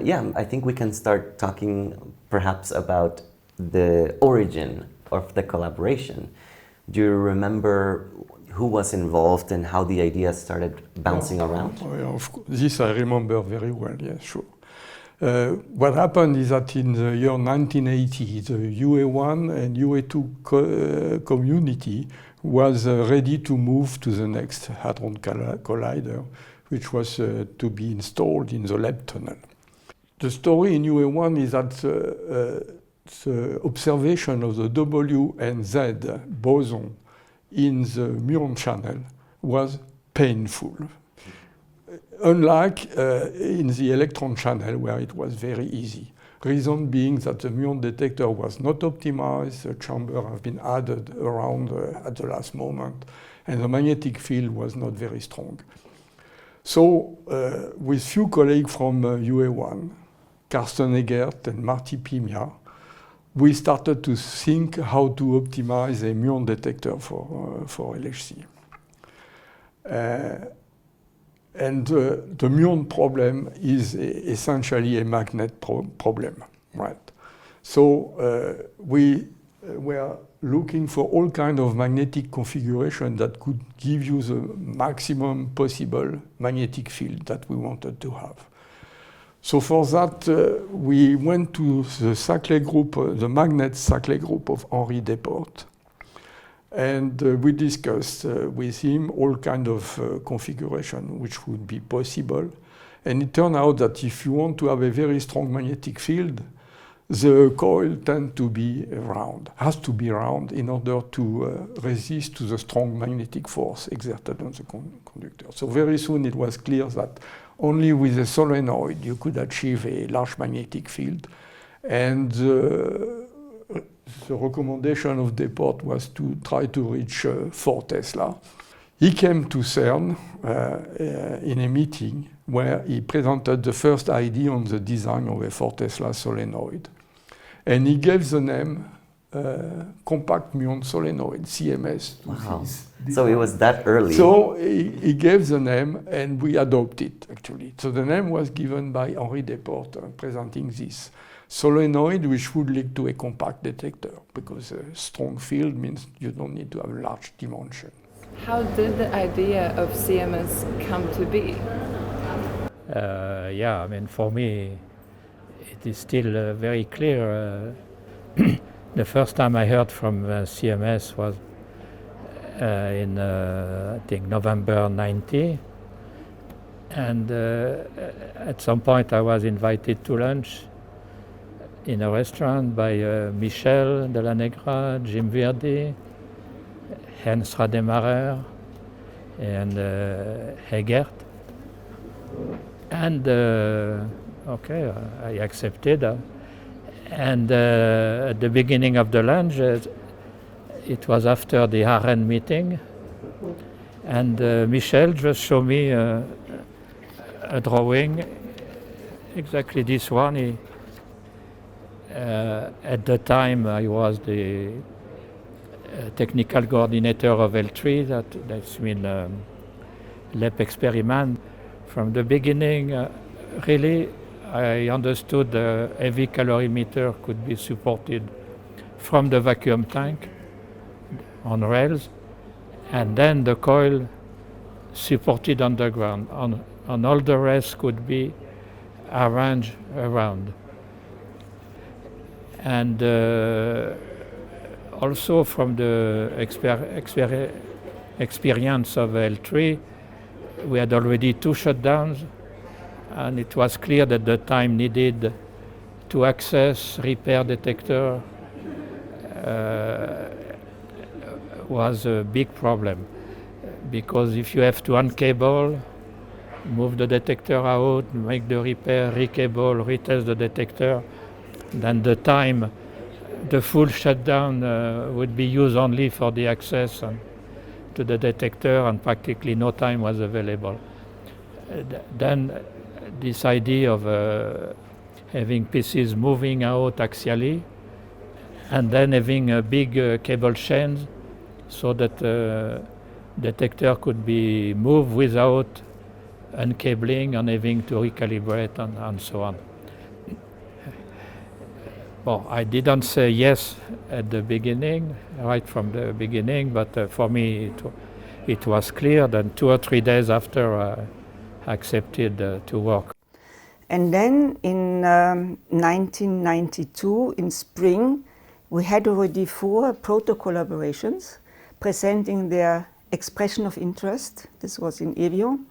Yeah, I think we can start talking perhaps about the origin of the collaboration. Do you remember who was involved and how the idea started bouncing around? Oh, yeah, of course. This I remember very well, yeah, sure. What happened is that in the year 1980, the UA1 and UA2 community was ready to move to the next Hadron Collider, which was to be installed in the lab tunnel. The story in UA1 is that the observation of the W and Z boson in the muon channel was painful. Unlike in the electron channel, where it was very easy. Reason being that the muon detector was not optimized, the chamber have been added around at the last moment, and the magnetic field was not very strong. So, with few colleagues from UA1, Carsten Egert and Marty Pimia, we started to think how to optimize a muon detector for LHC. And the muon problem is essentially a magnet problem, right? So we were looking for all kinds of magnetic configuration that could give you the maximum possible magnetic field that we wanted to have. So for that, we went to the Saclay group, the magnet Saclay group of Henri Desportes. And we discussed with him all kinds of configuration which would be possible. And it turned out that if you want to have a very strong magnetic field, the coil tends to be round, has to be round in order to resist to the strong magnetic force exerted on the conductor. So very soon it was clear that only with a solenoid you could achieve a large magnetic field. And the recommendation of Desportes was to try to reach 4 Tesla. He came to CERN in a meeting where he presented the first idea on the design of a 4 Tesla solenoid. And he gave the name compact muon solenoid, CMS. Wow. So it was that early. So he gave the name and we adopted it, actually. So the name was given by Henri Desportes, presenting this solenoid, which would lead to a compact detector, because a strong field means you don't need to have large dimension. How did the idea of CMS come to be? Yeah, I mean, for me, it is still very clear. The first time I heard from CMS was in, I think, November 90. And at some point I was invited to lunch in a restaurant by Michel de la Negra, Jim Verdi, Hans Rademacher, and Egert. And okay, I accepted. And at the beginning of the lunch, it was after the RN meeting, and Michel just showed me a drawing, exactly this one. At the time, I was the technical coordinator of L3, that's mean LEP Experiment. From the beginning, really, I understood the heavy calorimeter could be supported from the vacuum tank on rails, and then the coil supported underground, and all the rest could be arranged around. And also from the experience of L3, we had already 2 shutdowns, and it was clear that the time needed to access repair detector was a big problem, because if you have to uncable, move the detector out, make the repair, recable, retest the detector, then the time, the full shutdown would be used only for the access to the detector, and practically no time was available. Then this idea of having pieces moving out axially, and then having a big cable chains so that detector could be moved without uncabling and having to recalibrate and so on. Well, I didn't say yes at the beginning, right from the beginning, but for me it was clear. Then 2 or 3 days after, I accepted to work. And then in 1992, in spring, we had already 4 proto-collaborations presenting their expression of interest. This was in Evian.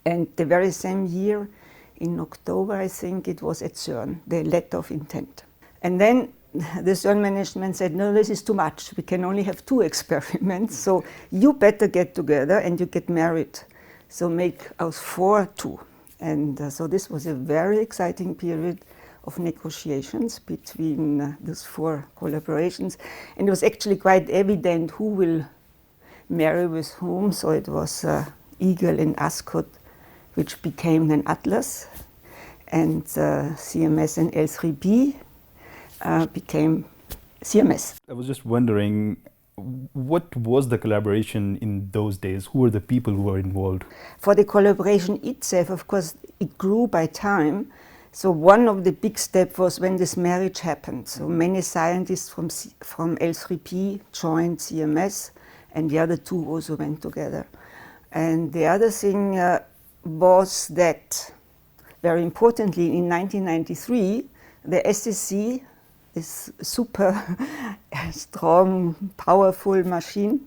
And the very same year, in October, I think, it was at CERN, the letter of intent. And then the CERN management said, no, this is too much. We can only have 2 experiments, so you better get together and you get married. So make us 4 2. And so this was a very exciting period of negotiations between those 4 collaborations. And it was actually quite evident who will marry with whom. So it was Eagle and Ascot, which became then Atlas, and CMS and L3B became CMS. I was just wondering, what was the collaboration in those days? Who were the people who were involved? For the collaboration itself, of course, it grew by time. So one of the big steps was when this marriage happened. So many scientists from L3P joined CMS, and the other 2 also went together. And the other thing was that, very importantly, in 1993, the SSC, this super strong, powerful machine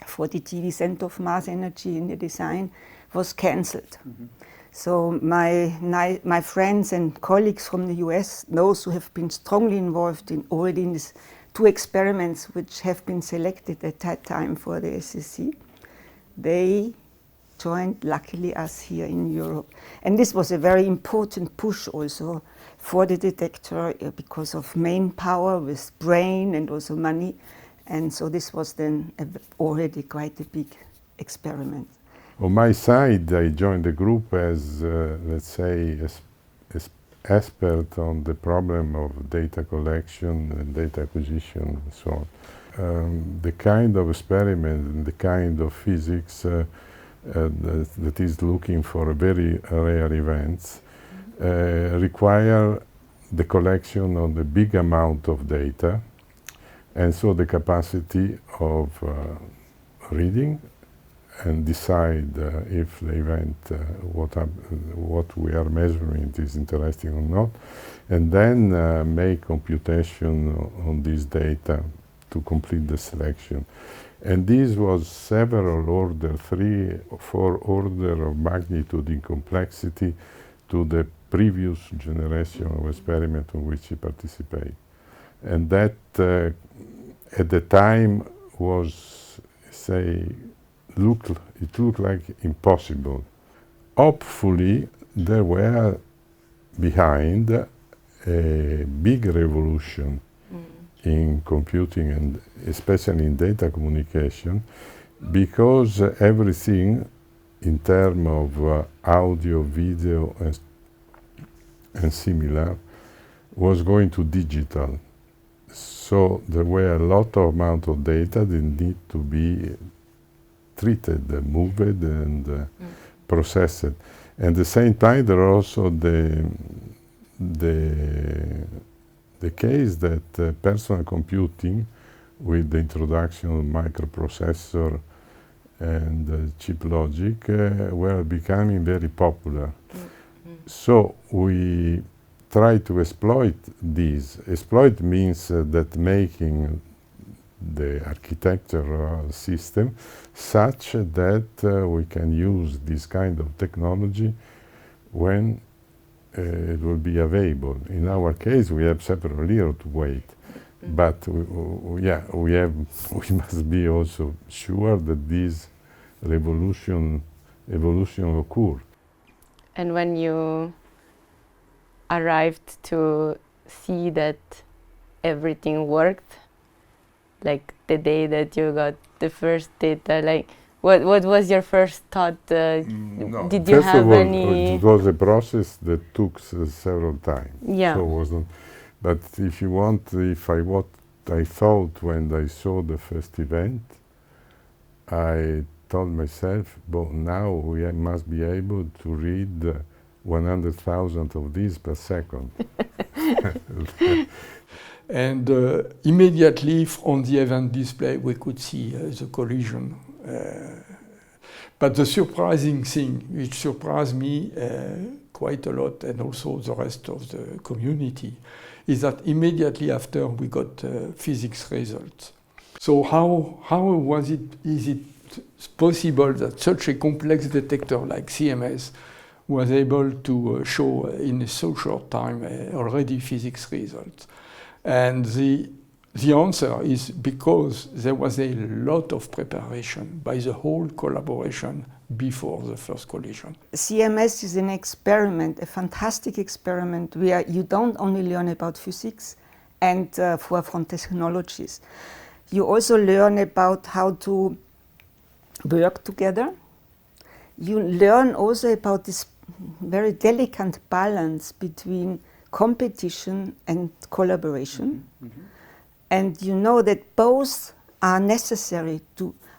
for the TV center of mass energy in the design, was cancelled. Mm-hmm. So my friends and colleagues from the US, those who have been strongly involved already in these 2 experiments which have been selected at that time for the SSC, they joined, luckily, us here in Europe. And this was a very important push also for the detector because of main power with brain and also money. And so this was then already quite a big experiment. On my side, I joined the group as, let's say, expert on the problem of data collection and data acquisition and so on. The kind of experiment and the kind of physics that is looking for very rare events require the collection of the big amount of data, and so the capacity of reading and decide if the event, what we are measuring is interesting or not, and then make computation on this data to complete the selection. And this was several order, 3 or 4 order of magnitude in complexity to the previous generation of experiment in which he participated. And that at the time was, say, it looked like impossible. Hopefully, there were behind a big revolution in computing and especially in data communication, because everything in terms of audio, video and similar was going to digital. So there were a lot of amount of data that need to be treated, moved and processed. And at the same time there are also the case that personal computing, with the introduction of microprocessor and chip logic, were becoming very popular. So we try to exploit these. Exploit means that making the architectural system such that we can use this kind of technology when it will be available. In our case, we have several years to wait, but we must be also sure that this evolution occur. And when you arrived to see that everything worked, like the day that you got the first data, like what was your first thought? No. Did you First have of all, any? it was a process that took several times. Yeah. So it wasn't. But if you want, what I thought when I saw the first event, I told myself, but now we must be able to read 100,000 of these per second. And immediately on the event display, we could see the collision. But the surprising thing, which surprised me quite a lot, and also the rest of the community, is that immediately after we got physics results. So how is it possible that such a complex detector like CMS was able to show in so short time already physics results? And the answer is because there was a lot of preparation by the whole collaboration before the first collision. CMS is an experiment, a fantastic experiment where you don't only learn about physics and forefront technologies. You also learn about how to work together. You learn also about this very delicate balance between competition and collaboration. And you know that both are necessary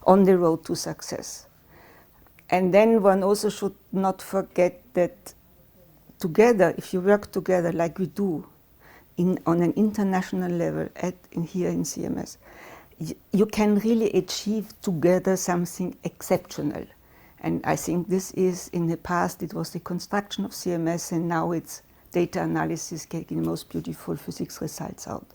on the road to success. And then one also should not forget that together, if you work together like we do on an international level here in CMS, you can really achieve together something exceptional. And I think this is, in the past, it was the construction of CMS, and now it's data analysis getting the most beautiful physics results out.